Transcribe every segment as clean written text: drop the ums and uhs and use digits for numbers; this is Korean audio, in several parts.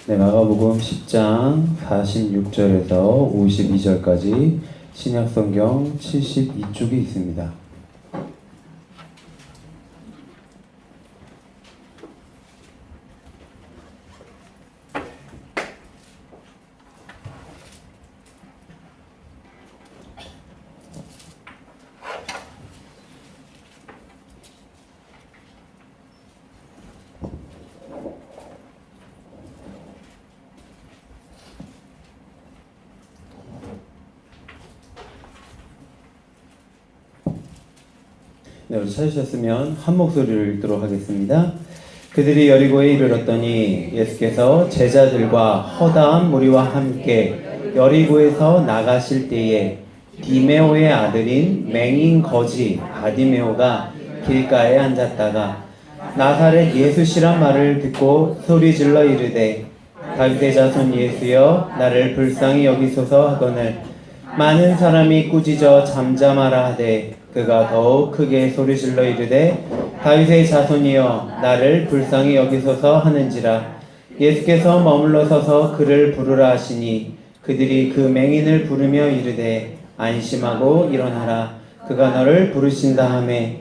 네, 마가복음 10장 46절에서 52절까지 신약성경 72쪽이 있습니다. 네, 우리 찾으셨으면 한 목소리를 읽도록 하겠습니다. 그들이 여리고에 이르렀더니 예수께서 제자들과 허다한 무리와 함께 여리고에서 나가실 때에 디메오의 아들인 맹인 거지 바디메오가 길가에 앉았다가 나사렛 예수시란 말을 듣고 소리질러 이르되 다윗의 자손 예수여 나를 불쌍히 여기소서 하거늘 많은 사람이 꾸짖어 잠잠하라 하되 그가 더욱 크게 소리질러 이르되 다윗의 자손이여 나를 불쌍히 여기소서 하는지라. 예수께서 머물러 서서 그를 부르라 하시니 그들이 그 맹인을 부르며 이르되 안심하고 일어나라 그가 너를 부르신다 하매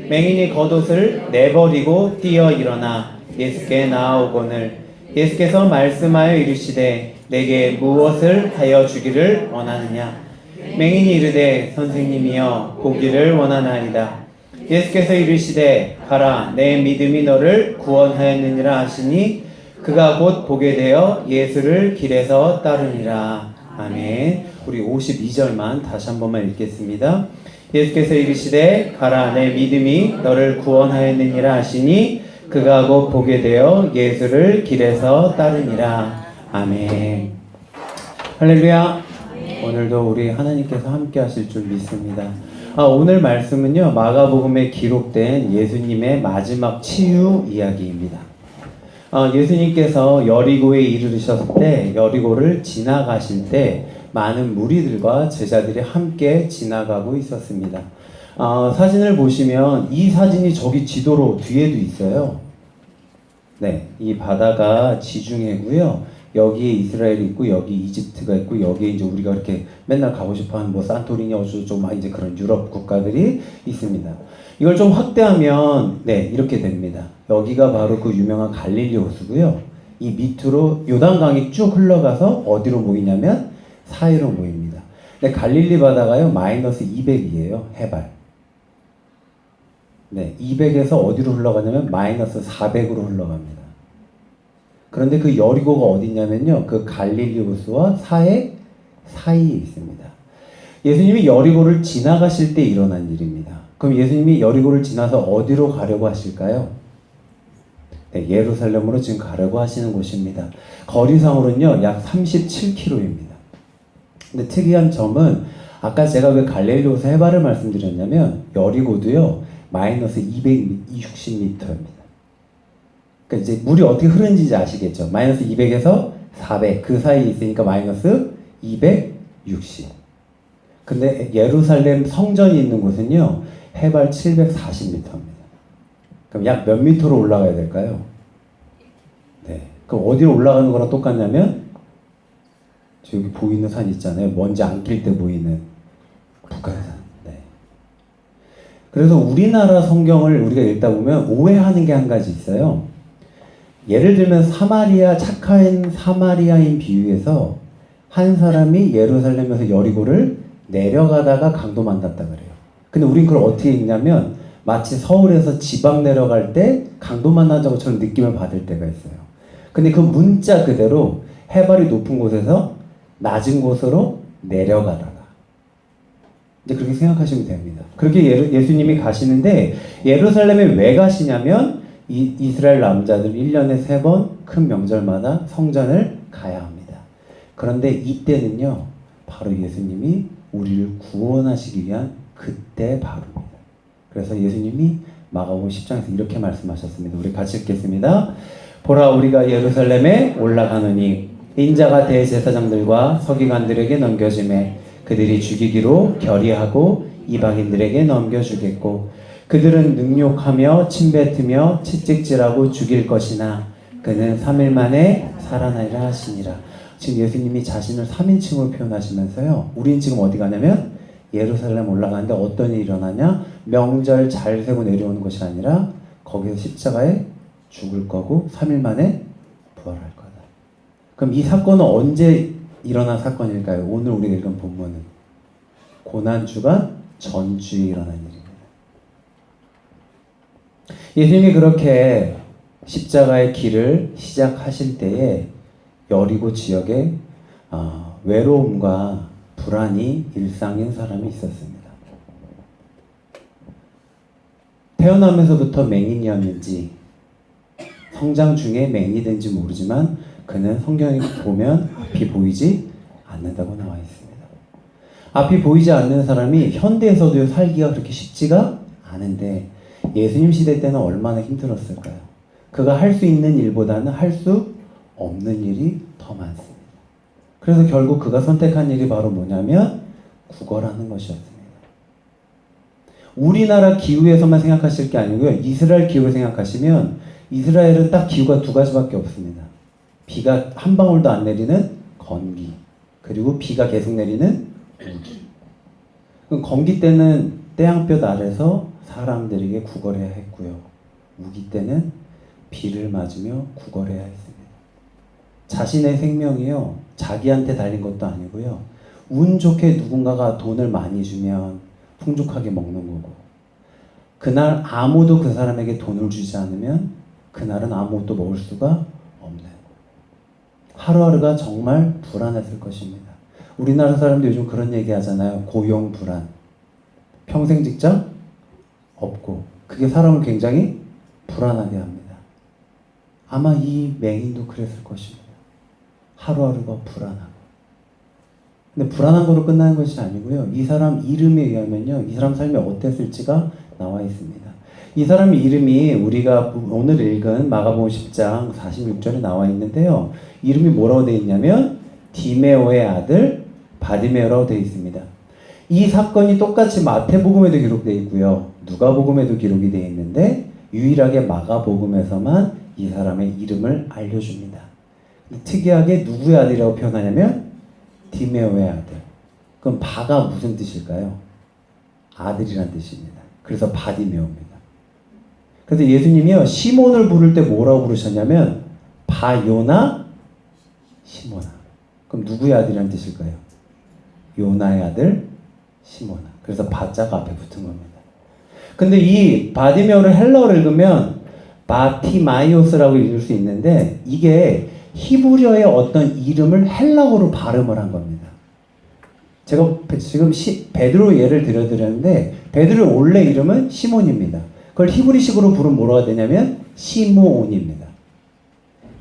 맹인이 겉옷을 내버리고 뛰어 일어나 예수께 나아오거늘 예수께서 말씀하여 이르시되 내게 무엇을 하여 주기를 원하느냐. 맹인이 이르되 선생님이여 보기를 원하나이다. 예수께서 이르시되 가라 내 믿음이 너를 구원하였느니라 하시니 그가 곧 보게 되어 예수를 길에서 따르니라. 아멘. 우리 52절만 다시 한 번만 읽겠습니다. 예수께서 이르시되 가라 내 믿음이 너를 구원하였느니라 하시니 그가 곧 보게 되어 예수를 길에서 따르니라. 아멘. 할렐루야. 오늘도 우리 하나님께서 함께 하실 줄 믿습니다. 오늘 말씀은요, 마가복음에 기록된 예수님의 마지막 치유 이야기입니다. 예수님께서 여리고에 이르르셨을 때, 여리고를 지나가실 때 많은 무리들과 제자들이 함께 지나가고 있었습니다. 사진을 보시면 이 사진이 저기 지도로 뒤에도 있어요. 네, 이 바다가 지중해고요. 여기에 이스라엘이 있고 여기 이집트가 있고 여기에 이제 우리가 이렇게 맨날 가고 싶어하는 뭐 산토리니 어쩌고저쩌고 막 이제 그런 유럽 국가들이 있습니다. 이걸 좀 확대하면 네 이렇게 됩니다. 여기가 바로 그 유명한 갈릴리 호수고요. 이 밑으로 요단강이 쭉 흘러가서 어디로 모이냐면 사해로 모입니다. 근데 갈릴리 바다가요 마이너스 200이에요 해발. 네 200에서 어디로 흘러가냐면 마이너스 400으로 흘러갑니다. 그런데 그 여리고가 어디냐면요. 그 갈릴리 호수와 사해 사이에 있습니다. 예수님이 여리고를 지나가실 때 일어난 일입니다. 그럼 예수님이 여리고를 지나서 어디로 가려고 하실까요? 네, 예루살렘으로 지금 가려고 하시는 곳입니다. 거리상으로는요. 약 37km입니다. 근데 특이한 점은 아까 제가 왜 갈릴리 호수 해발을 말씀드렸냐면 여리고도요. 마이너스 260m입니다. 그러니까 이제 물이 어떻게 흐르는지 아시겠죠? 마이너스 200에서 400 그 사이에 있으니까 마이너스 260. 근데 예루살렘 성전이 있는 곳은요 해발 740m입니다. 그럼 약 몇 미터로 올라가야 될까요? 네. 그럼 어디로 올라가는 거랑 똑같냐면 여기 보이는 산 있잖아요. 먼지 안 낄 때 보이는 북한산. 네. 그래서 우리나라 성경을 우리가 읽다 보면 오해하는 게 한 가지 있어요. 예를 들면 착한 사마리아인 비유에서 한 사람이 예루살렘에서 여리고를 내려가다가 강도 만났다 그래요. 근데 우린 그걸 어떻게 읽냐면 마치 서울에서 지방 내려갈 때 강도 만난 것처럼 느낌을 받을 때가 있어요. 근데 그 문자 그대로 해발이 높은 곳에서 낮은 곳으로 내려가다가 이제 그렇게 생각하시면 됩니다. 그렇게 예수님이 가시는데 예루살렘에 왜 가시냐면 이스라엘 남자들 1년에 3번 큰 명절마다 성전을 가야 합니다. 그런데 이때는요, 바로 예수님이 우리를 구원하시기 위한 그때 바로입니다. 그래서 예수님이 마가복음 10장에서 이렇게 말씀하셨습니다. 우리 같이 읽겠습니다. 보라 우리가 예루살렘에 올라가노니 인자가 대제사장들과 서기관들에게 넘겨지매 그들이 죽이기로 결의하고 이방인들에게 넘겨주겠고 그들은 능욕하며 침뱉으며 채찍질하고 죽일 것이나 그는 3일 만에 살아나리라 하시니라. 지금 예수님이 자신을 3인칭으로 표현하시면서요. 우린 지금 어디 가냐면 예루살렘 올라가는데 어떤 일이 일어나냐? 명절 잘 세고 내려오는 것이 아니라 거기서 십자가에 죽을 거고 3일 만에 부활할 거다. 그럼 이 사건은 언제 일어난 사건일까요? 오늘 우리가 읽은 본문은 고난주간 전주에 일어난 일입니다. 예수님이 그렇게 십자가의 길을 시작하실 때에 여리고 지역에 외로움과 불안이 일상인 사람이 있었습니다. 태어나면서부터 맹인이었는지 성장 중에 맹인인지 모르지만 그는 성경에 보면 앞이 보이지 않는다고 나와 있습니다. 앞이 보이지 않는 사람이 현대에서도 살기가 그렇게 쉽지가 않은데 예수님 시대 때는 얼마나 힘들었을까요? 그가 할 수 있는 일보다는 할 수 없는 일이 더 많습니다. 그래서 결국 그가 선택한 일이 바로 뭐냐면 구걸하는 것이었습니다. 우리나라 기후에서만 생각하실 게 아니고요. 이스라엘 기후를 생각하시면 이스라엘은 딱 기후가 두 가지밖에 없습니다. 비가 한 방울도 안 내리는 건기, 그리고 비가 계속 내리는 우기. 그럼 건기 때는 태양볕 아래서 사람들에게 구걸해야 했고요. 우기 때는 비를 맞으며 구걸해야 했습니다. 자신의 생명이요, 자기한테 달린 것도 아니고요. 운 좋게 누군가가 돈을 많이 주면 풍족하게 먹는 거고, 그날 아무도 그 사람에게 돈을 주지 않으면 그날은 아무것도 먹을 수가 없는, 하루하루가 정말 불안했을 것입니다. 우리나라 사람들 요즘 그런 얘기 하잖아요. 고용 불안. 평생 직장 없고, 그게 사람을 굉장히 불안하게 합니다. 아마 이 맹인도 그랬을 것입니다. 하루하루가 불안하고. 근데 불안한 거로 끝나는 것이 아니고요. 이 사람 이름에 의하면요, 이 사람 삶이 어땠을지가 나와 있습니다. 이 사람의 이름이 우리가 오늘 읽은 마가복음 10장 46절에 나와 있는데요. 이름이 뭐라고 되어 있냐면 디메오의 아들 바디메오라고 되어 있습니다. 이 사건이 똑같이 마태복음에도 기록되어 있고요. 누가복음에도 기록이 되어 있는데 유일하게 마가복음에서만 이 사람의 이름을 알려줍니다. 특이하게 누구의 아들이라고 표현하냐면 디메오의 아들. 그럼 바가 무슨 뜻일까요? 아들이란 뜻입니다. 그래서 바디메오입니다. 그래서 예수님이요, 시몬을 부를 때 뭐라고 부르셨냐면 바요나 시모나. 그럼 누구의 아들이란 뜻일까요? 요나의 아들 시모나. 그래서 바자가 앞에 붙은 겁니다. 근데 이 바디메오를 헬라어로 읽으면 바티마이오스라고 읽을 수 있는데 이게 히브리어의 어떤 이름을 헬라어로 발음을 한 겁니다. 제가 지금 베드로 예를 들어드렸는데 베드로의 원래 이름은 시몬입니다. 그걸 히브리식으로 부르면 뭐라고 되냐면 시므온입니다.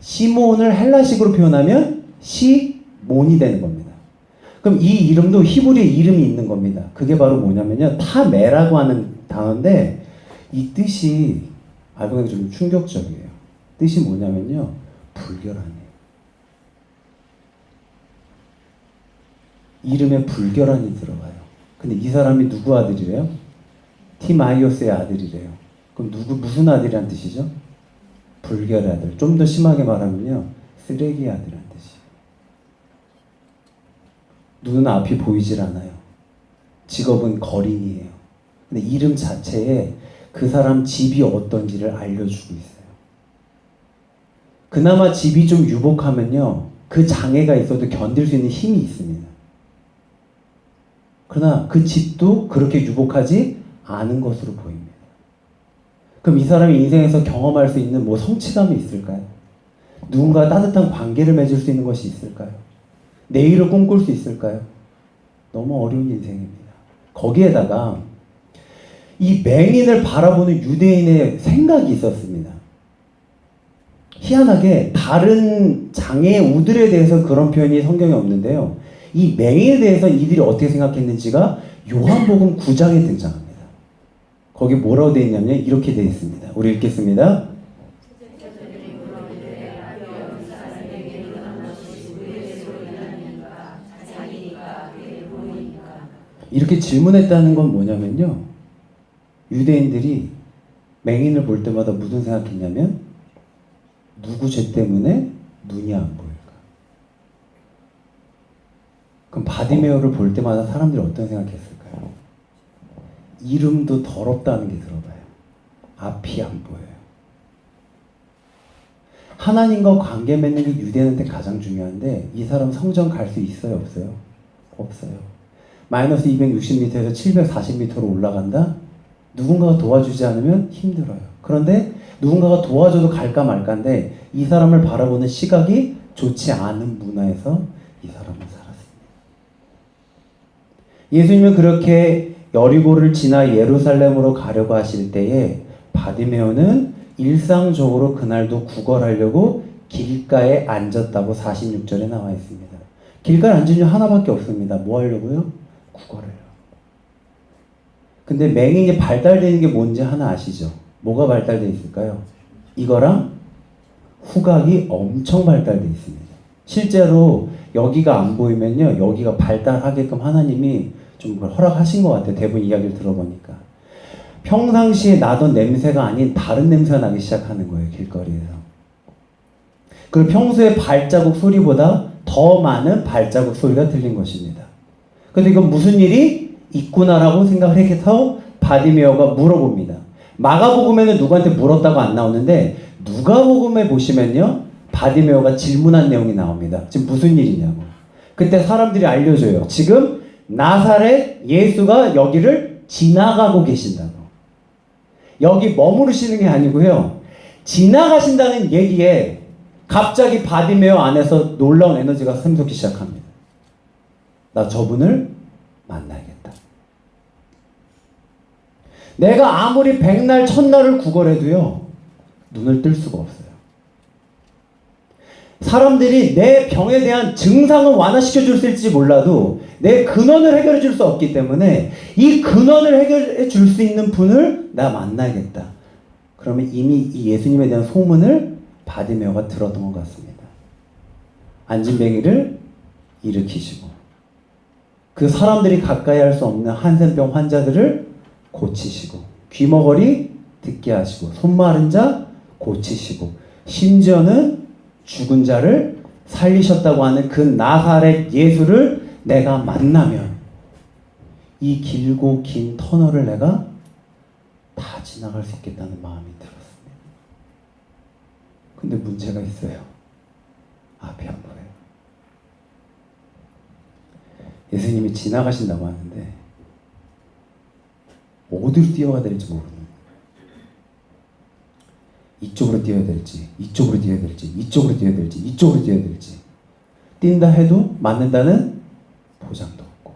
시므온을 헬라식으로 표현하면 시몬이 되는 겁니다. 그럼 이 이름도 히브리의 이름이 있는 겁니다. 그게 바로 뭐냐면요, 타메라고 하는 단어인데 이 뜻이 알고 보니 좀 충격적이에요. 뜻이 뭐냐면요, 불결하네요. 이름에 불결한이 들어가요. 근데 이 사람이 누구 아들이래요? 티마이오스의 아들이래요. 그럼 무슨 아들이란 뜻이죠? 불결의 아들. 좀 더 심하게 말하면요, 쓰레기 아들이란 뜻이에요. 눈은 앞이 보이질 않아요. 직업은 거린이에요. 근데 이름 자체에 그 사람 집이 어떤지를 알려주고 있어요. 그나마 집이 좀 유복하면요, 그 장애가 있어도 견딜 수 있는 힘이 있습니다. 그러나 그 집도 그렇게 유복하지 않은 것으로 보입니다. 그럼 이 사람이 인생에서 경험할 수 있는 성취감이 있을까요? 누군가 따뜻한 관계를 맺을 수 있는 것이 있을까요? 내일을 꿈꿀 수 있을까요? 너무 어려운 인생입니다. 거기에다가 이 맹인을 바라보는 유대인의 생각이 있었습니다. 희한하게 다른 장애의 우들에 대해서 그런 표현이 성경에 없는데요. 이 맹인에 대해서 이들이 어떻게 생각했는지가 요한복음 9장에 등장합니다. 거기 뭐라고 되어 있냐면 이렇게 되어 있습니다. 우리 읽겠습니다. 이렇게 질문했다는 건 뭐냐면요, 유대인들이 맹인을 볼 때마다 무슨 생각했냐면 누구 죄 때문에 눈이 안 보일까? 그럼 바디메오를 볼 때마다 사람들이 어떤 생각했을까요? 이름도 더럽다는 게 들어봐요. 앞이 안 보여요. 하나님과 관계 맺는 게 유대인한테 가장 중요한데 이 사람 성전 갈 수 있어요? 없어요? 없어요. 마이너스 260m에서 740m로 올라간다? 누군가가 도와주지 않으면 힘들어요. 그런데 누군가가 도와줘도 갈까 말까인데 이 사람을 바라보는 시각이 좋지 않은 문화에서 이 사람은 살았습니다. 예수님은 그렇게 여리고를 지나 예루살렘으로 가려고 하실 때에 바디메오는 일상적으로 그날도 구걸하려고 길가에 앉았다고 46절에 나와 있습니다. 길가에 앉은 이유 하나밖에 없습니다. 뭐 하려고요? 구걸해요. 근데 맹인이 발달되는 게 뭔지 하나 아시죠? 뭐가 발달되어 있을까요? 이거랑 후각이 엄청 발달되어 있습니다. 실제로 여기가 안 보이면요, 여기가 발달하게끔 하나님이 좀 허락하신 것 같아요. 대부분 이야기를 들어보니까. 평상시에 나던 냄새가 아닌 다른 냄새가 나기 시작하는 거예요, 길거리에서. 그리고 평소에 발자국 소리보다 더 많은 발자국 소리가 들린 것입니다. 근데 이건 무슨 일이 있구나라고 생각을 해서 바디메오가 물어봅니다. 마가복음에는 누구한테 물었다고 안 나오는데 누가복음에 보시면요, 바디메오가 질문한 내용이 나옵니다. 지금 무슨 일이냐고. 그때 사람들이 알려줘요. 지금 나사렛 예수가 여기를 지나가고 계신다고. 여기 머무르시는 게 아니고요, 지나가신다는 얘기에 갑자기 바디메오 안에서 놀라운 에너지가 샘솟기 시작합니다. 나 저분을 만나야겠다. 내가 아무리 백날 천날을 구걸해도요, 눈을 뜰 수가 없어요. 사람들이 내 병에 대한 증상은 완화시켜 줄 수 있을지 몰라도 내 근원을 해결해 줄 수 없기 때문에 이 근원을 해결해 줄 수 있는 분을 나 만나야겠다. 그러면 이미 이 예수님에 대한 소문을 바디메오가 들었던 것 같습니다. 안진뱅이를 일으키시고 그 사람들이 가까이 할 수 없는 한센병 환자들을 고치시고 귀머거리 듣게 하시고 손 마른 자 고치시고 심지어는 죽은 자를 살리셨다고 하는 그 나사렛 예수를 내가 만나면 이 길고 긴 터널을 내가 다 지나갈 수 있겠다는 마음이 들었습니다. 근데 문제가 있어요. 앞이 안 보여요. 예수님이 지나가신다고 하는데 어디로 뛰어가야 될지 모르는 거예요. 이쪽으로 뛰어야 될지, 이쪽으로 뛰어야 될지, 이쪽으로 뛰어야 될지, 이쪽으로 뛰어야 될지. 뛴다 해도 맞는다는 보장도 없고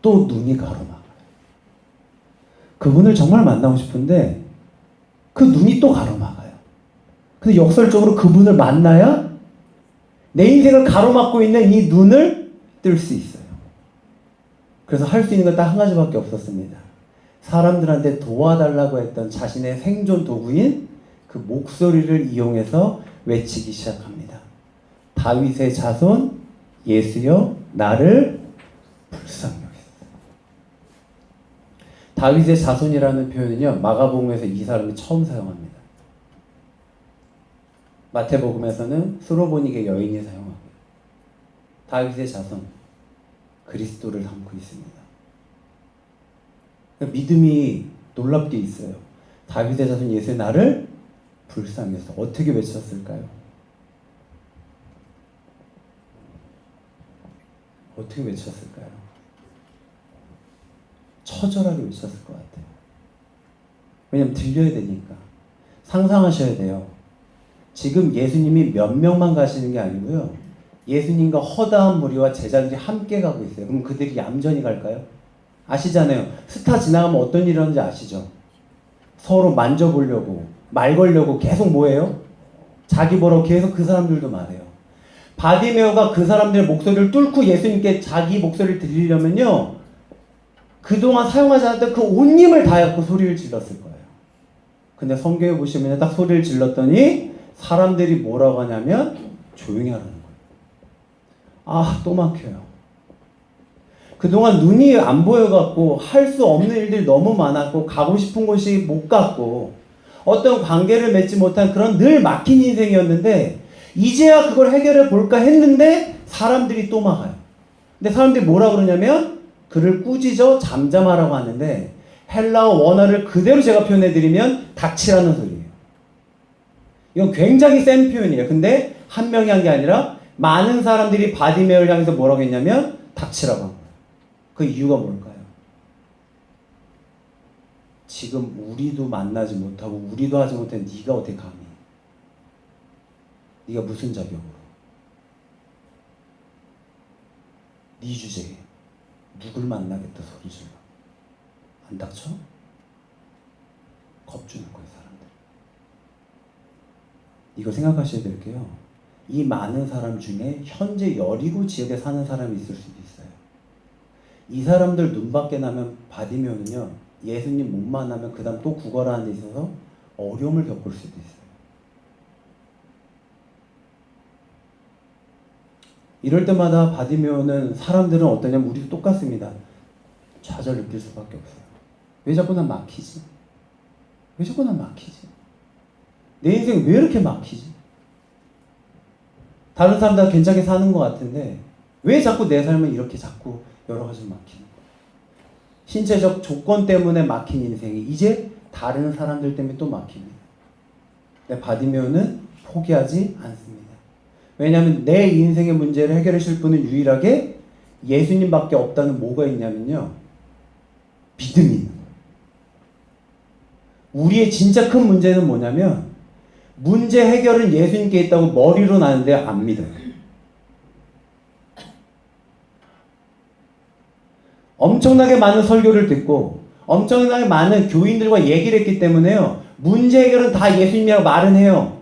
또 눈이 가로막아요. 그분을 정말 만나고 싶은데 그 눈이 또 가로막아요. 근데 역설적으로 그분을 만나야 내 인생을 가로막고 있는 이 눈을 뜰 수 있어요. 그래서 할 수 있는 건 딱 한 가지밖에 없었습니다. 사람들한테 도와달라고 했던 자신의 생존 도구인 그 목소리를 이용해서 외치기 시작합니다. 다윗의 자손 예수여 나를 불쌍히 여기소서. 다윗의 자손이라는 표현은요, 마가복음에서 이 사람이 처음 사용합니다. 마태복음에서는 스로보닉의 여인이 사용하고요. 다윗의 자손, 그리스도를 담고 있습니다. 믿음이 놀랍게 있어요. 다윗의 자손 예수의 나를 불쌍히 여기소서. 어떻게 외쳤을까요? 어떻게 외쳤을까요? 처절하게 외쳤을 것 같아요. 왜냐면 들려야 되니까. 상상하셔야 돼요. 지금 예수님이 몇 명만 가시는 게 아니고요, 예수님과 허다한 무리와 제자들이 함께 가고 있어요. 그럼 그들이 얌전히 갈까요? 아시잖아요. 스타 지나가면 어떤 일이 일어나는지 아시죠? 서로 만져보려고, 말 걸려고 계속 뭐예요? 자기 보러 계속 그 사람들도 말해요. 바디메오가 그 사람들의 목소리를 뚫고 예수님께 자기 목소리를 들리려면요, 그동안 사용하지 않았던 그 온 힘을 다해서 소리를 질렀을 거예요. 근데 성경에 보시면 딱 소리를 질렀더니 사람들이 뭐라고 하냐면 조용히 하라는 거예요. 아, 또 막혀요. 그동안 눈이 안 보여갖고 할 수 없는 일들이 너무 많았고 가고 싶은 곳이 못 갔고 어떤 관계를 맺지 못한 그런 늘 막힌 인생이었는데 이제야 그걸 해결해 볼까 했는데 사람들이 또 막아요. 근데 사람들이 뭐라 그러냐면 그를 꾸짖어 잠잠하라고 하는데 헬라어 원어를 그대로 제가 표현해드리면 닥치라는 소리예요. 이건 굉장히 센 표현이에요. 근데 한 명이 한 게 아니라 많은 사람들이 바디메오를 향해서 뭐라고 했냐면 닥치라고 한 거예요. 그 이유가 뭘까요? 지금 우리도 만나지 못하고 우리도 하지 못한 네가 어떻게 감히? 네가 무슨 자격으로? 네 주제에 누굴 만나겠다 소리 질러. 안 닥쳐? 겁주는 거예요, 사람들. 이거 생각하셔야 될 게요. 이 많은 사람 중에 현재 여리고 지역에 사는 사람이 있을 수도 있어요. 이 사람들 눈밖에 나면 바디메오는요, 예수님 못 만나면 그 다음 또 구걸하는 데 있어서 어려움을 겪을 수도 있어요. 이럴 때마다 바디메오는 사람들은 어떠냐면 우리도 똑같습니다. 좌절 느낄 수밖에 없어요. 왜 자꾸 난 막히지? 왜 자꾸 난 막히지? 내 인생 왜 이렇게 막히지? 다른 사람 다 괜찮게 사는 것 같은데 왜 자꾸 내 삶은 이렇게 자꾸 여러 가지로 막히는 거야? 신체적 조건 때문에 막힌 인생이 이제 다른 사람들 때문에 또 막힙니다. 근데 바디메오는 포기하지 않습니다. 왜냐하면 내 인생의 문제를 해결해 줄 분은 유일하게 예수님밖에 없다는 뭐가 있냐면요, 믿음이 있는 거예요. 우리의 진짜 큰 문제는 뭐냐면 문제 해결은 예수님께 있다고 머리로 나는데 안 믿어요. 엄청나게 많은 설교를 듣고 엄청나게 많은 교인들과 얘기를 했기 때문에요, 문제 해결은 다 예수님이라고 말은 해요.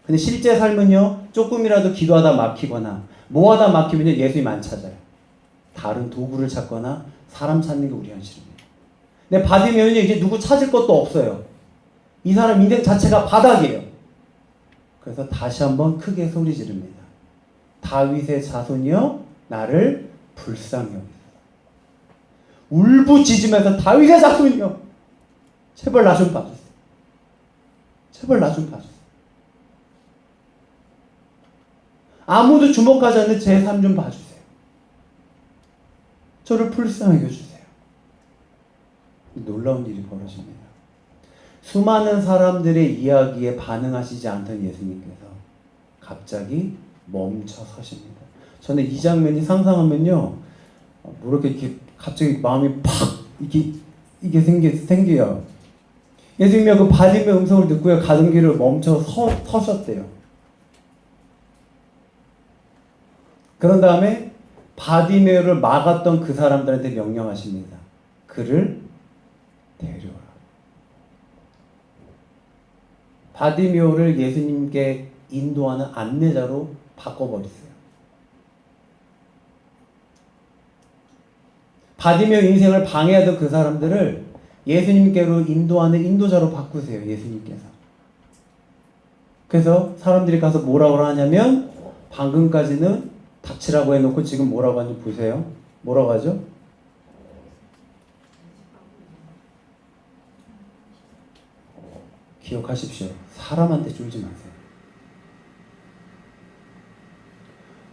근데 실제 삶은요, 조금이라도 기도하다 막히거나 뭐하다 막히면 예수님 안 찾아요. 다른 도구를 찾거나 사람 찾는 게 우리 현실입니다. 근데 바디메오는 이제 누구 찾을 것도 없어요. 이 사람 인생 자체가 바닥이에요. 그래서 다시 한번 크게 소리 지릅니다. 다윗의 자손이여 나를 불쌍히 여기소서. 울부짖으면서 다윗의 자손이여 제발 나 좀 봐주세요. 제발 나 좀 봐주세요. 아무도 주목하지 않는 제 삶 좀 봐주세요. 저를 불쌍히 여겨주세요. 놀라운 일이 벌어집니다. 수많은 사람들의 이야기에 반응하시지 않던 예수님께서 갑자기 멈춰 서십니다. 저는 이 장면이 상상하면요, 뭐랄까 이렇게 갑자기 마음이 팍 이게 생겨요. 예수님이 그 바디메오 음성을 듣고요, 가던 길을 멈춰 서셨대요. 그런 다음에 바디메오를 막았던 그 사람들한테 명령하십니다. 그를 데려오라. 바디메오를 예수님께 인도하는 안내자로 바꿔버리세요. 바디메오 인생을 방해하던 그 사람들을 예수님께로 인도하는 인도자로 바꾸세요. 예수님께서. 그래서 사람들이 가서 뭐라고 하냐면 방금까지는 닥치라고 해놓고 지금 뭐라고 하는지 보세요. 뭐라고 하죠? 기억하십시오. 사람한테 쫄지 마세요.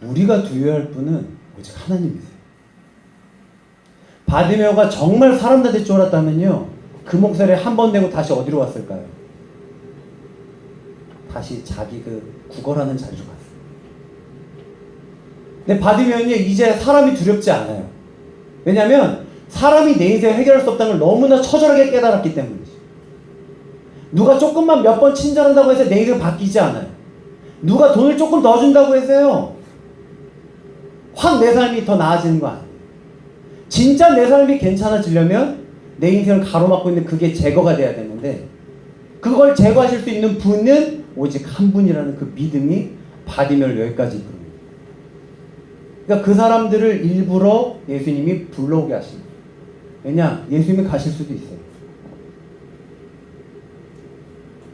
우리가 두려워할 분은 오직 하나님이세요. 바디메오가 정말 사람들한테 쫄았다면요, 그 목소리를 한 번 내고 다시 어디로 왔을까요? 다시 자기 그 구걸하는 자리로 갔어요. 근데 바디메오는 이제 사람이 두렵지 않아요. 왜냐하면 사람이 내 인생을 해결할 수 없다는 걸 너무나 처절하게 깨달았기 때문이죠. 누가 조금만 몇 번 친절한다고 해서 내 인생이 바뀌지 않아요. 누가 돈을 조금 더 준다고 해서요, 확 내 삶이 더 나아지는 거 아니에요. 진짜 내 삶이 괜찮아지려면 내 인생을 가로막고 있는 그게 제거가 돼야 되는데, 그걸 제거하실 수 있는 분은 오직 한 분이라는 그 믿음이 바디메오를 여기까지 이끌어요. 그러니까 그 사람들을 일부러 예수님이 불러오게 하십니다. 왜냐? 예수님이 가실 수도 있어요.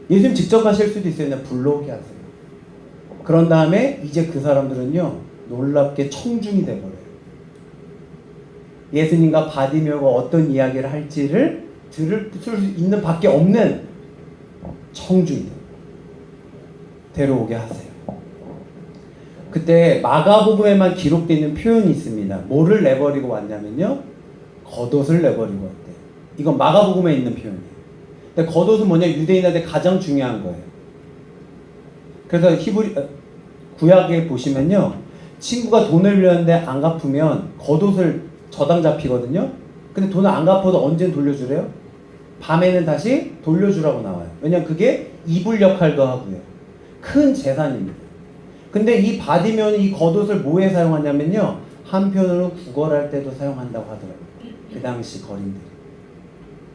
예수님 직접 가실 수도 있어요. 그냥 불러오게 하세요. 그런 다음에 이제 그 사람들은요, 놀랍게 청중이 돼버려요. 예수님과 바디메오가 어떤 이야기를 할지를 들을 수 있는 밖에 없는 청중들 데려오게 하세요. 그때 마가복음에만 기록되어 있는 표현이 있습니다. 뭐를 내버리고 왔냐면요, 겉옷을 내버리고 왔대요. 이건 마가복음에 있는 표현이에요. 근데 겉옷은 뭐냐, 유대인한테 가장 중요한 거예요. 그래서 구약에 보시면요, 친구가 돈을 빌렸는데 안 갚으면 겉옷을 저당 잡히거든요. 근데 돈을 안 갚아도 언제는 돌려주래요? 밤에는 다시 돌려주라고 나와요. 왜냐면 그게 이불 역할도 하고요. 큰 재산입니다. 근데 이 바디면이 이 겉옷을 뭐에 사용하냐면요, 한편으로 구걸할 때도 사용한다고 하더라고요. 그 당시 거린들이.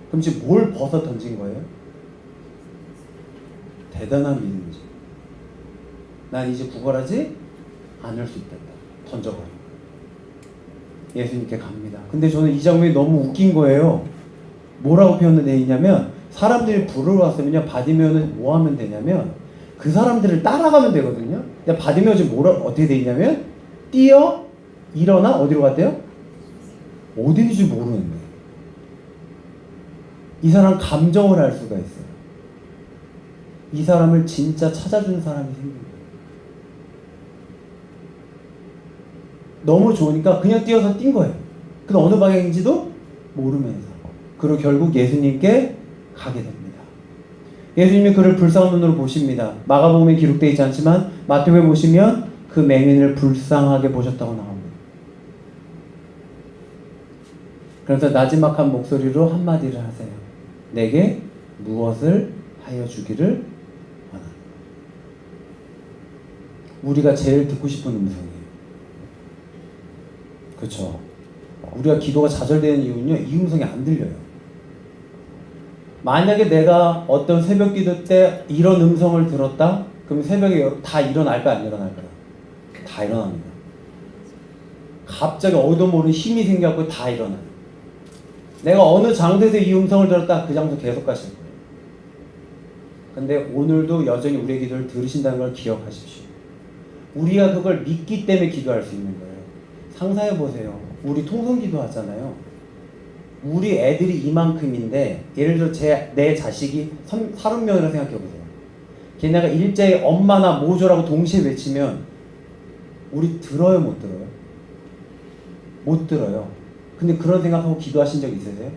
그럼 지금 뭘 벗어 던진 거예요? 대단한 믿음이죠. 난 이제 구걸하지 않을 수 있다. 던져버려. 예수님께 갑니다. 근데 저는 이 장면이 너무 웃긴 거예요. 뭐라고 표현되어 있냐면, 사람들이 부르러 왔으면요, 바디면은 뭐 하면 되냐면 그 사람들을 따라가면 되거든요. 근데 바디면 지금 어떻게 되어 있냐면, 뛰어 일어나 어디로 갔대요? 어디인지 모르는데 이 사람 감정을 알 수가 있어요. 이 사람을 진짜 찾아준 사람이 생긴 거예요. 너무 좋으니까 그냥 뛰어서 뛴 거예요. 근데 어느 방향인지도 모르면서. 그리고 결국 예수님께 가게 됩니다. 예수님이 그를 불쌍한 눈으로 보십니다. 마가복음에 기록되어 있지 않지만 마태복음에 보시면 그 맹인을 불쌍하게 보셨다고 나옵니다. 그래서 나지막한 목소리로 한마디를 하세요. 내게 무엇을 하여 주기를 원하노. 우리가 제일 듣고 싶은 음성이에요. 그렇죠? 우리가 기도가 좌절되는 이유는요, 이 음성이 안 들려요. 만약에 내가 어떤 새벽 기도 때 이런 음성을 들었다? 그럼 새벽에 다 일어날까 안 일어날까요? 다 일어납니다. 갑자기 어디도 모르는 힘이 생겨갖고 다 일어나요. 내가 어느 장소에서 이 음성을 들었다, 그 장소 계속 가실 거예요. 근데 오늘도 여전히 우리의 기도를 들으신다는 걸 기억하십시오. 우리가 그걸 믿기 때문에 기도할 수 있는 거예요. 상상해 보세요. 우리 통성 기도하잖아요. 우리 애들이 이만큼인데, 예를 들어 내 자식이 30명이라고 생각해 보세요. 걔네가 일제히 엄마나 모조라고 동시에 외치면 우리 들어요, 못 들어요? 못 들어요. 근데 그런 생각하고 기도하신 적 있으세요?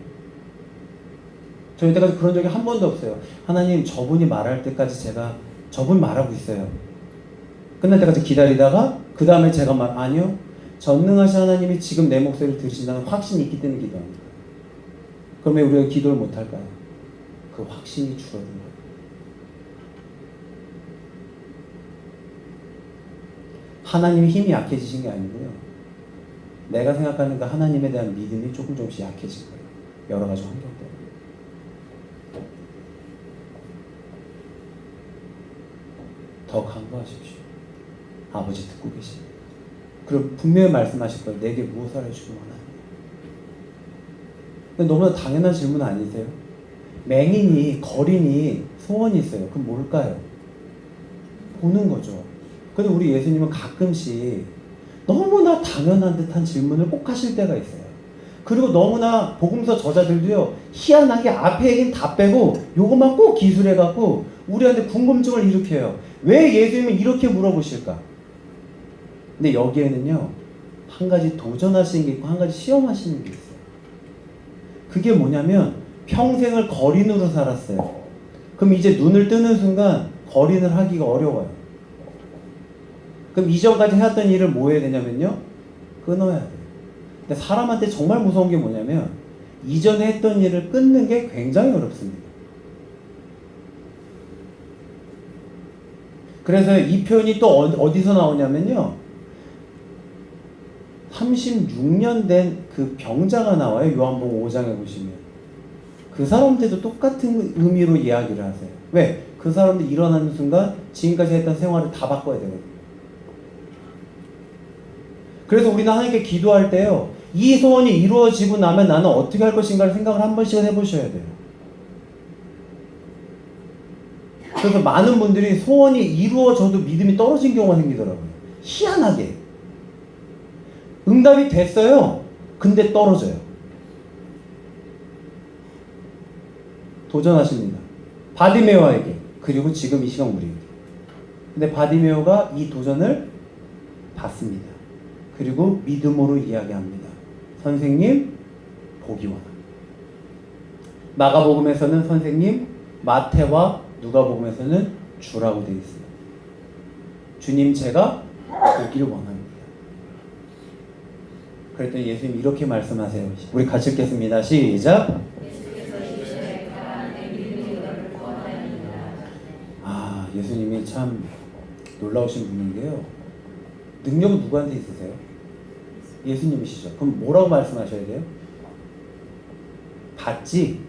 저 이때까지 그런 적이 한 번도 없어요. 하나님, 저분이 말할 때까지 저분 말하고 있어요. 끝날 때까지 기다리다가 그 다음에 제가 아니요, 전능하신 하나님이 지금 내 목소리를 들으신다는 확신이 있기 때문에 기도합니다. 그러면 우리가 기도를 못할까요? 그 확신이 줄어든 거예요. 하나님의 힘이 약해지신 게 아니고요, 내가 생각하는 그 하나님에 대한 믿음이 조금씩 약해진 거예요. 여러 가지 환경 때문에. 더 간구하십시오. 아버지 듣고 계십니다. 그리고 분명히 말씀하실 거예요. 내게 무엇을 해주고 원하느냐. 근데 너무나 당연한 질문 아니세요? 맹인이, 거린이 소원이 있어요. 그럼 뭘까요? 보는 거죠. 근데 우리 예수님은 가끔씩 너무나 당연한 듯한 질문을 꼭 하실 때가 있어요. 그리고 너무나 복음서 저자들도요, 희한하게 앞에 얘기는 다 빼고 요것만 꼭 기술해갖고 우리한테 궁금증을 일으켜요. 왜 예수님은 이렇게 물어보실까? 근데 여기에는요, 한 가지 도전하시는 게 있고 한 가지 시험하시는 게 있어요. 그게 뭐냐면, 평생을 거린으로 살았어요. 그럼 이제 눈을 뜨는 순간 거린을 하기가 어려워요. 그럼 이전까지 해왔던 일을 뭐 해야 되냐면요, 끊어야 돼요. 근데 사람한테 정말 무서운 게 뭐냐면, 이전에 했던 일을 끊는 게 굉장히 어렵습니다. 그래서 이 표현이 또 어디서 나오냐면요, 36년 된 그 병자가 나와요. 요한복음 5장에 보시면. 그 사람들도 똑같은 의미로 이야기를 하세요. 왜? 그 사람들이 일어나는 순간 지금까지 했던 생활을 다 바꿔야 되거든요. 그래서 우리는 하나님께 기도할 때요, 이 소원이 이루어지고 나면 나는 어떻게 할 것인가를 생각을 한 번씩은 해보셔야 돼요. 그래서 많은 분들이 소원이 이루어져도 믿음이 떨어진 경우가 생기더라고요. 희한하게. 응답이 됐어요. 근데 떨어져요. 도전하십니다. 바디메오에게, 그리고 지금 이 시간 우리에게. 근데 바디메오가 이 도전을 받습니다. 그리고 믿음으로 이야기합니다. 선생님, 보기 원합니다. 마가복음에서는 선생님, 마태와 누가복음에서는 주라고 되어 있습니다. 주님, 제가 보기를 원합니다. 그랬더니 예수님 이렇게 말씀하세요. 우리 같이 읽겠습니다. 시작. 아, 예수님이 참 놀라우신 분인데요. 능력은 누구한테 있으세요? 예수님이시죠. 그럼 뭐라고 말씀하셔야 돼요? 봤지?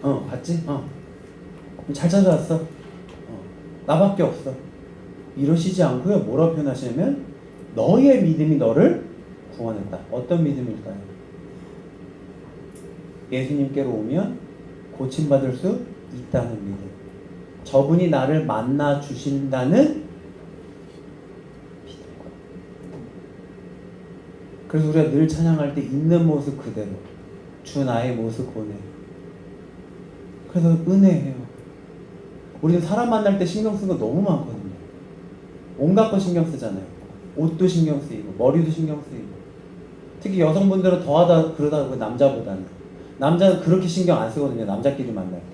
봤지? 잘 찾아왔어. 나밖에 없어. 이러시지 않고요. 뭐라고 표현하시냐면 너의 믿음이 너를 구원했다. 어떤 믿음일까요? 예수님께로 오면 고침받을 수 있다는 믿음. 저분이 나를 만나 주신다는 믿음. 그래서 우리가 늘 찬양할 때 있는 모습 그대로 주 나의 모습 보내. 그래서 은혜해요. 우리는 사람 만날 때 신경 쓰는 거 너무 많거든요. 온갖 거 신경 쓰잖아요. 옷도 신경 쓰이고 머리도 신경 쓰이고. 특히 여성분들은 더하다 그러다 남자보다는. 남자는 그렇게 신경 안 쓰거든요. 남자끼리 만날 때.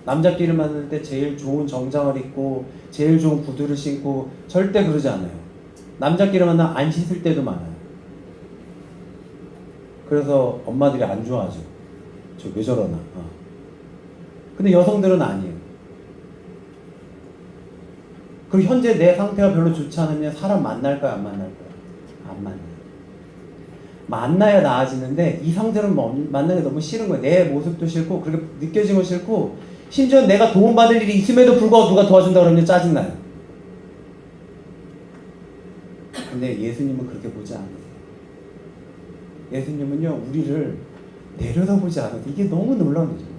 남자끼리 만날 때 제일 좋은 정장을 입고 제일 좋은 구두를 신고 절대 그러지 않아요. 남자끼리 만나면 안 씻을 때도 많아요. 그래서 엄마들이 안 좋아하죠. 저 왜 저러나. 근데 여성들은 아니에요. 그리고 현재 내 상태가 별로 좋지 않으면 사람 만날까요? 안 만날까요? 안 만나요. 만나야 나아지는데 이 상태로 만나기 너무 싫은 거예요. 내 모습도 싫고 그렇게 느껴지는 거 싫고 심지어 내가 도움받을 일이 있음에도 불구하고 누가 도와준다 그러면 짜증나요. 근데 예수님은 그렇게 보지 않으세요. 예수님은요 우리를 내려다보지 않아요. 이게 너무 놀라운 거죠.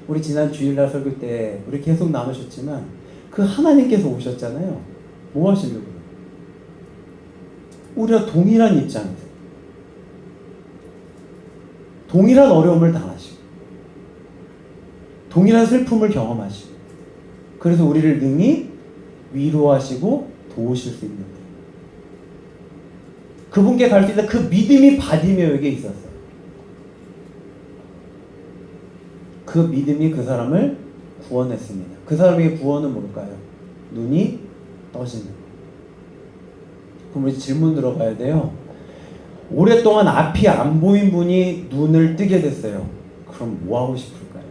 우리 지난 주일날 설교 때 우리 계속 나누셨지만 그 하나님께서 오셨잖아요. 뭐 하시려고요? 우리와 동일한 입장에서 동일한 어려움을 당하시고 동일한 슬픔을 경험하시고 그래서 우리를 능히 위로하시고 도우실 수 있는 분. 그분께 갈 수 있는 그 믿음이 바디메오에게 있었어요. 그 믿음이 그 사람을 구원했습니다. 그 사람의 구원은 뭘까요? 눈이 떠지는 것. 그럼 우리 질문 들어봐야 돼요. 오랫동안 앞이 안 보인 분이 눈을 뜨게 됐어요. 그럼 뭐 하고 싶을까요?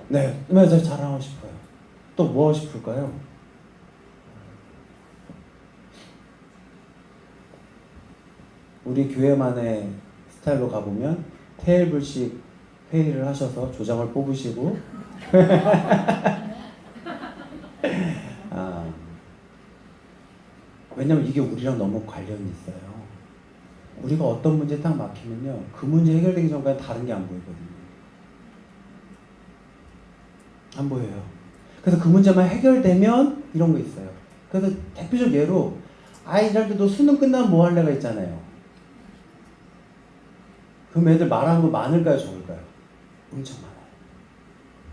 네, 맞아요. 자랑하고 싶어요. 또 뭐 하고 싶을까요? 우리 교회만의 스타일로 가보면 테이블식 회의를 하셔서 조장을 뽑으시고 왜냐면 이게 우리랑 너무 관련이 있어요. 우리가 어떤 문제에 딱 막히면요 그 문제 해결되기 전까지 다른 게 안 보이거든요. 안 보여요. 그래서 그 문제만 해결되면 이런 거 있어요. 그래서 대표적 예로 아이들한테 너 수능 끝나면 뭐 할래가 있잖아요. 그럼 애들 말하는 거 많을까요 적을까요? 엄청 많아요.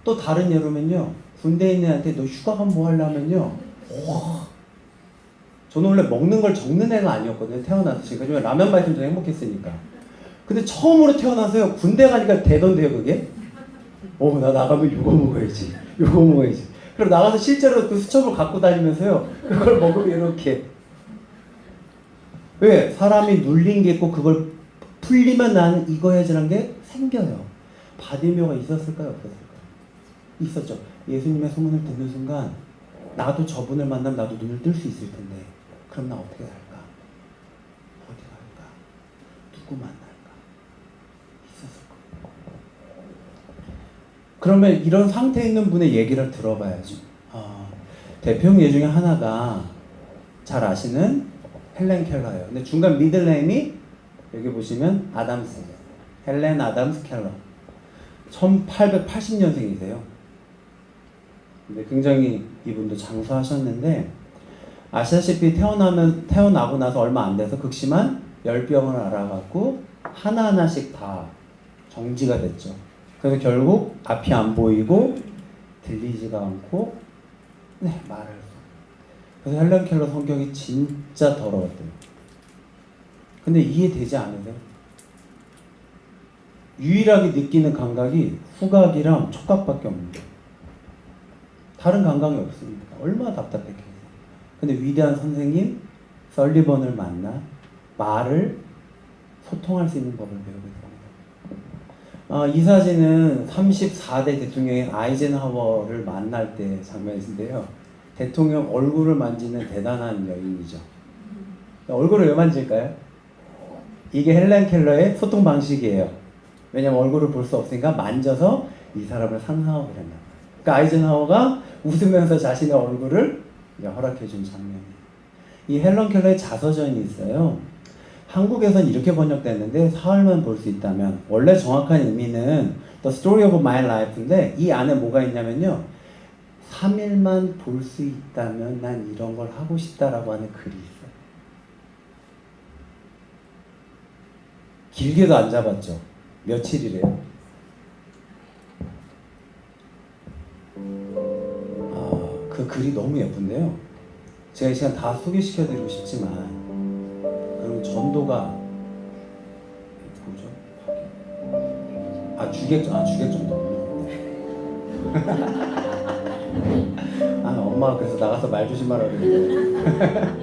또 다른 예로면요 군대에 있는 애한테 너 휴가 가면 뭐 하려면요 저는 원래 먹는 걸 적는 애가 아니었거든요. 태어나서 지금 라면 맛있으면 좀 행복했으니까. 근데 처음으로 태어나서요 군대 가니까 되던데요 그게. 나 나가면 이거 먹어야지 이거 먹어야지. 그럼 나가서 실제로 그 수첩을 갖고 다니면서요 그걸 먹으면 이렇게. 왜? 사람이 눌린 게 있고 그걸 풀리면 나는 이거 해야지라는 게 생겨요. 바디메오가 있었을까요? 없었을까요? 있었죠. 예수님의 소문을 듣는 순간 나도 저분을 만나면 나도 눈을 뜰 수 있을 텐데 그럼 나 어떻게 살까? 어디 갈까? 누구 만날까? 있었을 거예요. 그러면 이런 상태에 있는 분의 얘기를 들어봐야죠. 대표형 예 중에 하나가 잘 아시는 헬렌 켈러예요. 근데 중간 미들네임이 여기 보시면 아담스예요. 헬렌 아담스 켈러. 1880년생이세요. 근데 굉장히 이분도 장수하셨는데 아시다시피 태어나고 나서 얼마 안 돼서 극심한 열병을 알아갖고 하나하나씩 다 정지가 됐죠. 그래서 결국 앞이 안 보이고 들리지가 않고 말을 그래서 헬렌 켈러 성격이 진짜 더러웠대요. 근데 이해되지 않으세요? 유일하게 느끼는 감각이 후각이랑 촉각밖에 없는 거예요. 다른 감각이 없습니다. 얼마나 답답했겠어요. 근데 위대한 선생님 설리번을 만나 말을 소통할 수 있는 법을 배우게 됩니다. 이 사진은 34대 대통령인 아이젠하워를 만날 때 장면인데요. 대통령 얼굴을 만지는 대단한 여인이죠. 얼굴을 왜 만질까요? 이게 헬렌 켈러의 소통 방식이에요. 왜냐면 얼굴을 볼 수 없으니까 만져서 이 사람을 상상하고 그랬나 봐요. 그러니까 아이젠하워가 웃으면서 자신의 얼굴을 허락해 준 장면이에요. 이 헬렌 켈러의 자서전이 있어요. 한국에선 이렇게 번역됐는데 사흘만 볼 수 있다면, 원래 정확한 의미는 The Story of My Life인데 이 안에 뭐가 있냐면요, 3일만 볼 수 있다면 난 이런 걸 하고 싶다라고 하는 글이 있어요. 길게도 안 잡았죠. 며칠이래요? 그 글이 너무 예쁜데요. 제가 이 시간 다 소개시켜드리고 싶지만, 그럼 전도가 뭐죠? 주객전도. 엄마가 그래서 나가서 말 조심하라 그랬는데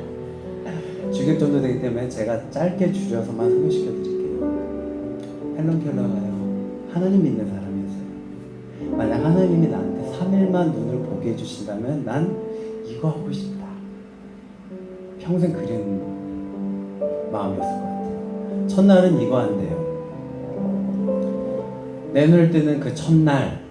주객전도 되기 때문에 제가 짧게 줄여서만 소개시켜드릴게요. 헬렌 켈러가요, 하나님 믿는 사람이었어요. 만약 하나님이 나한테 3일만 눈을 보게 해주신다면 난 이거 하고 싶다. 평생 그린 마음이었을 것 같아요. 첫날은 이거 한대요. 내 눈을 뜨는 그 첫날,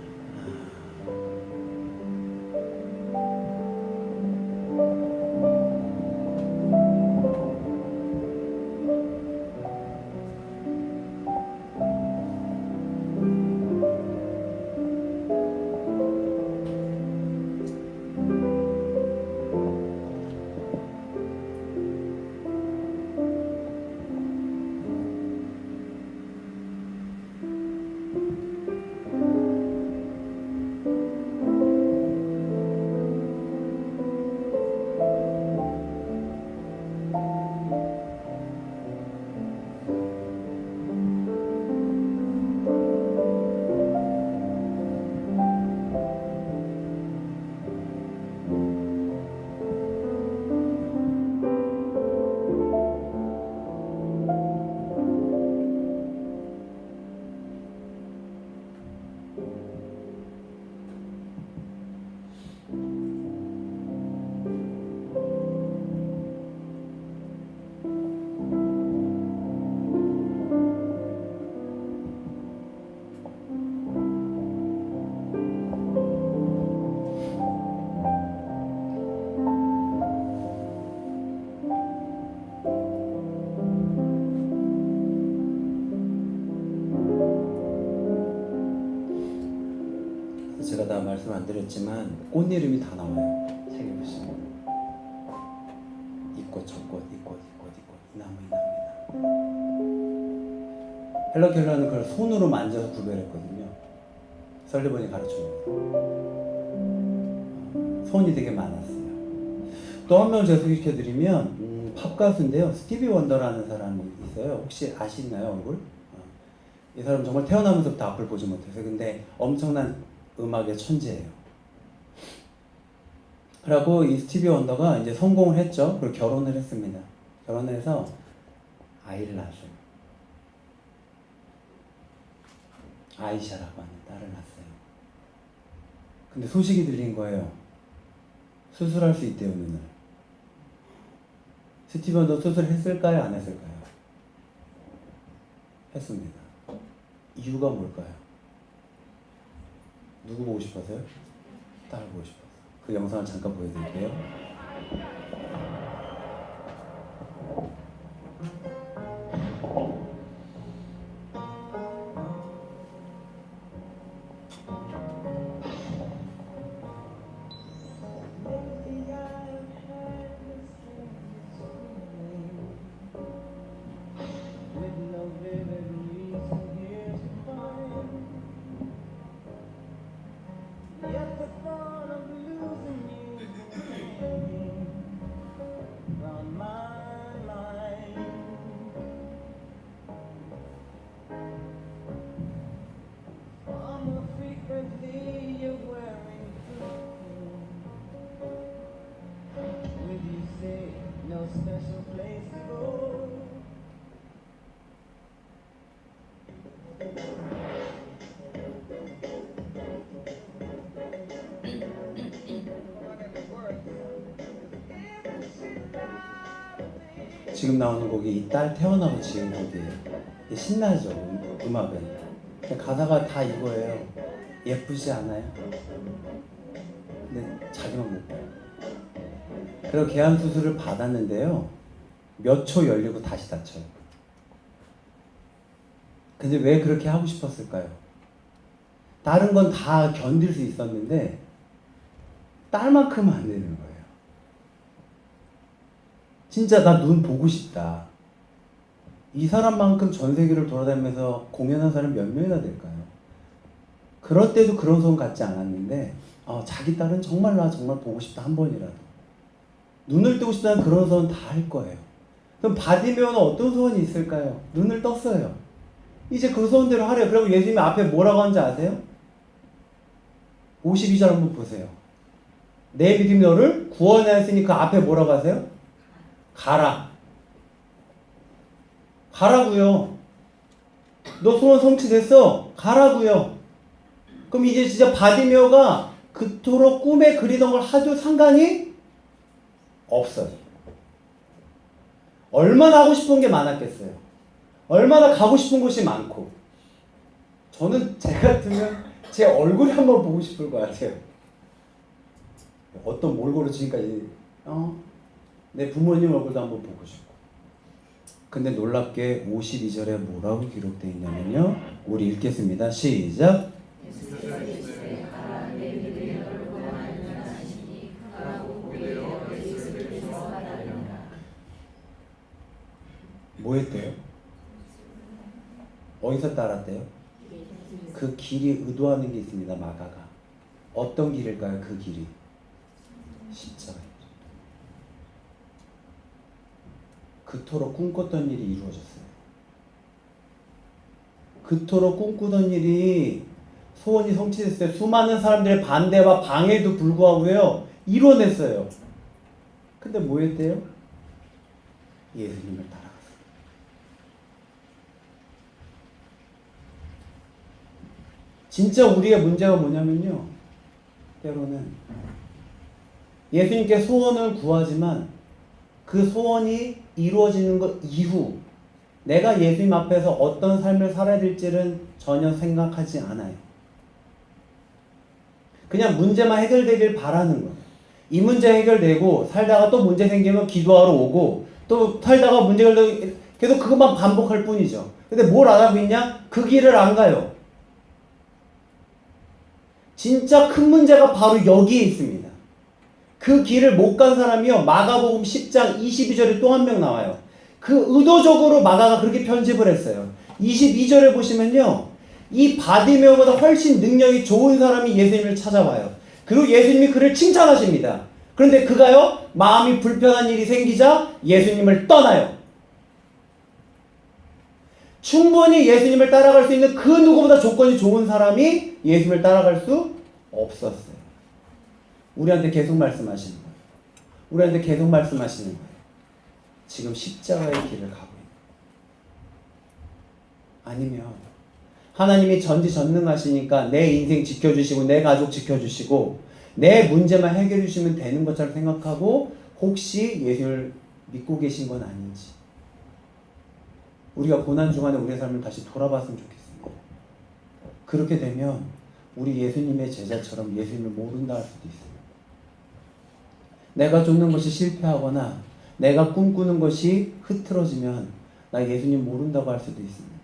제가 다 말씀 안 드렸지만 꽃 이름이 다 나와요. 책에 보시면 이 꽃, 저 꽃, 이 꽃, 이 꽃, 이 꽃, 이 나무, 이 나무, 이 나무. 헬렌 켈러는 그걸 손으로 만져서 구별했거든요. 설리번이 가르쳐줍니다. 손이 되게 많았어요. 또 한 명 제가 소개시켜드리면 팝 가수인데요, 스티비 원더라는 사람이 있어요. 혹시 아시나요, 얼굴? 이 사람 정말 태어나면서부터 앞을 보지 못해서 근데 엄청난 음악의 천재예요. 그리고 이 스티비 원더가 이제 성공을 했죠. 그리고 결혼을 했습니다. 결혼을 해서 아이를 낳았어요. 아이샤라고 하는 딸을 낳았어요. 근데 소식이 들린 거예요. 수술할 수 있대요, 눈을. 스티비 원더 수술했을까요? 안 했을까요? 했습니다. 이유가 뭘까요? 누구 보고 싶어서요? 딸 보고 싶어서. 그 영상을 잠깐 보여드릴게요. 지금 나오는 곡이 이 딸 태어나고 지은 곡이에요. 신나죠, 음악은. 가사가 다 이거예요. 예쁘지 않아요? 근데 자기만 못 봐요. 그리고 개암 수술을 받았는데요, 몇 초 열리고 다시 닫혀요. 근데 왜 그렇게 하고 싶었을까요? 다른 건 다 견딜 수 있었는데 딸만큼은 안 되는 거예요. 진짜 나 눈 보고 싶다. 이 사람만큼 전 세계를 돌아다니면서 공연한 사람 몇 명이나 될까요? 그럴 때도 그런 소원 갖지 않았는데 자기 딸은 정말 나 정말 보고 싶다, 한 번이라도. 눈을 뜨고 싶다는 그런 소원 다 할 거예요. 그럼 바디메오는 어떤 소원이 있을까요? 눈을 떴어요. 이제 그 소원대로 하래요. 그리고 예수님이 앞에 뭐라고 하는지 아세요? 52절 한번 보세요. 내 믿음이 너를 구원하였으니 그 앞에 뭐라고 하세요? 가라. 가라고요. 너 소원 성취됐어? 가라고요. 그럼 이제 진짜 바디메오가 그토록 꿈에 그리던 걸 하도 상관이 없어요. 얼마나 하고 싶은 게 많았겠어요. 얼마나 가고 싶은 곳이 많고. 저는 제 같으면 제 얼굴이 한번 보고 싶을 것 같아요. 어떤 몰골로 지금까지 내 부모님 얼굴도 한번 보고 싶고. 근데 놀랍게 52절에 뭐라고 기록되어 있냐면요, 우리 읽겠습니다. 시작. 뭐 했대요? 어디서 따랐대요? 그 길이 의도하는 게 있습니다. 마가가. 어떤 길일까요? 그 길이 십자가입니다. 그토록 꿈꿨던 일이 이루어졌어요. 그토록 꿈꾸던 일이 소원이 성취됐어요. 수많은 사람들의 반대와 방해도 불구하고요, 이뤄냈어요. 근데 뭐 했대요? 예수님을 따라갔어요. 진짜 우리의 문제가 뭐냐면요, 때로는 예수님께 소원을 구하지만 그 소원이 이루어지는 것 이후 내가 예수님 앞에서 어떤 삶을 살아야 될지는 전혀 생각하지 않아요. 그냥 문제만 해결되길 바라는 거예요. 이 문제 해결되고 살다가 또 문제 생기면 기도하러 오고, 또 살다가 문제 해결되고 계속 그것만 반복할 뿐이죠. 근데 뭘 안 하고 있냐? 그 길을 안 가요. 진짜 큰 문제가 바로 여기에 있습니다. 그 길을 못 간 사람이요, 마가복음 10장 22절에 또 한 명 나와요. 그 의도적으로 마가가 그렇게 편집을 했어요. 22절에 보시면요, 이 바디메오보다 훨씬 능력이 좋은 사람이 예수님을 찾아와요. 그리고 예수님이 그를 칭찬하십니다. 그런데 그가요, 마음이 불편한 일이 생기자 예수님을 떠나요. 충분히 예수님을 따라갈 수 있는 그 누구보다 조건이 좋은 사람이 예수님을 따라갈 수 없었어요. 우리한테 계속 말씀하시는 거예요. 우리한테 계속 말씀하시는 거예요. 지금 십자가의 길을 가고 있는 거예요. 아니면 하나님이 전지전능하시니까 내 인생 지켜주시고 내 가족 지켜주시고 내 문제만 해결해 주시면 되는 것처럼 생각하고 혹시 예수를 믿고 계신 건 아닌지, 우리가 고난중간에 우리의 삶을 다시 돌아봤으면 좋겠습니다. 그렇게 되면 우리 예수님의 제자처럼 예수님을 모른다 할 수도 있습니다. 내가 쫓는 것이 실패하거나 내가 꿈꾸는 것이 흐트러지면 나 예수님 모른다고 할 수도 있습니다.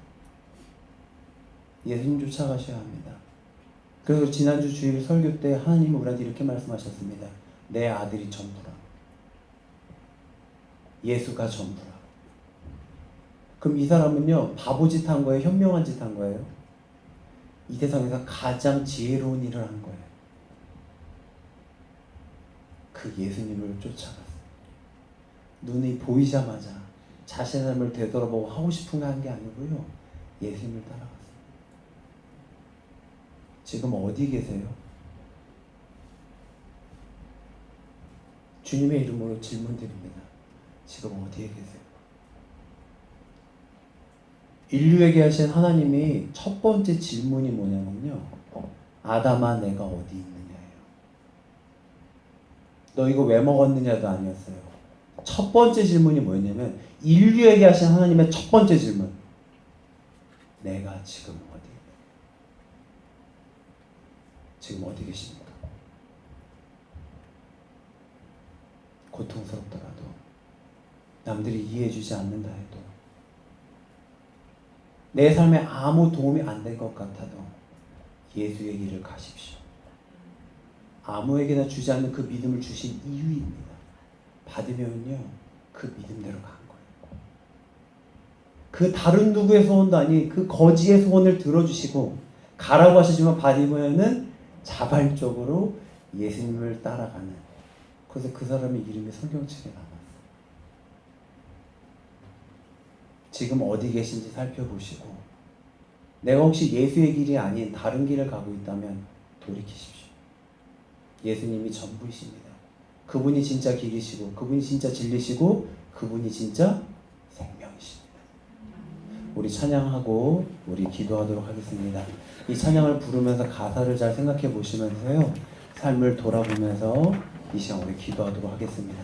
예수님 쫓아가셔야 합니다. 그래서 지난주 주일 설교 때 하나님은 우리한테 이렇게 말씀하셨습니다. 내 아들이 전부라. 예수가 전부라. 그럼 이 사람은요, 바보짓 한 거예요? 현명한 짓 한 거예요? 이 세상에서 가장 지혜로운 일을 한 거예요. 그 예수님을 쫓아갔어요. 눈이 보이자마자 자신의 삶을 되돌아보고 하고 싶은 거 한 게 아니고요, 예수님을 따라갔어요. 지금 어디 계세요? 주님의 이름으로 질문드립니다. 지금 어디에 계세요? 인류에게 하신 하나님이 첫 번째 질문이 뭐냐면요, 아담아 내가 어디 있느냐예요. 너 이거 왜 먹었느냐도 아니었어요. 첫 번째 질문이 뭐였냐면, 인류에게 하신 하나님의 첫 번째 질문, 내가 지금 어디 있느냐. 지금 어디 계십니까? 고통스럽더라도, 남들이 이해해주지 않는다 해도, 내 삶에 아무 도움이 안 될 것 같아도 예수의 길을 가십시오. 아무에게나 주지 않는 그 믿음을 주신 이유입니다. 받으면요, 그 믿음대로 간 거예요. 그 다른 누구의 소원도 아닌 그 거지의 소원을 들어주시고 가라고 하시지만 받으면은 자발적으로 예수님을 따라가는, 그래서 그 사람의 이름이 성경책에 남았어요. 지금 어디 계신지 살펴보시고, 내가 혹시 예수의 길이 아닌 다른 길을 가고 있다면 돌이키십시오. 예수님이 전부이십니다. 그분이 진짜 길이시고, 그분이 진짜 진리시고, 그분이 진짜 생명이십니다. 우리 찬양하고 우리 기도하도록 하겠습니다. 이 찬양을 부르면서 가사를 잘 생각해 보시면서요, 삶을 돌아보면서 이 시간 우리 기도하도록 하겠습니다.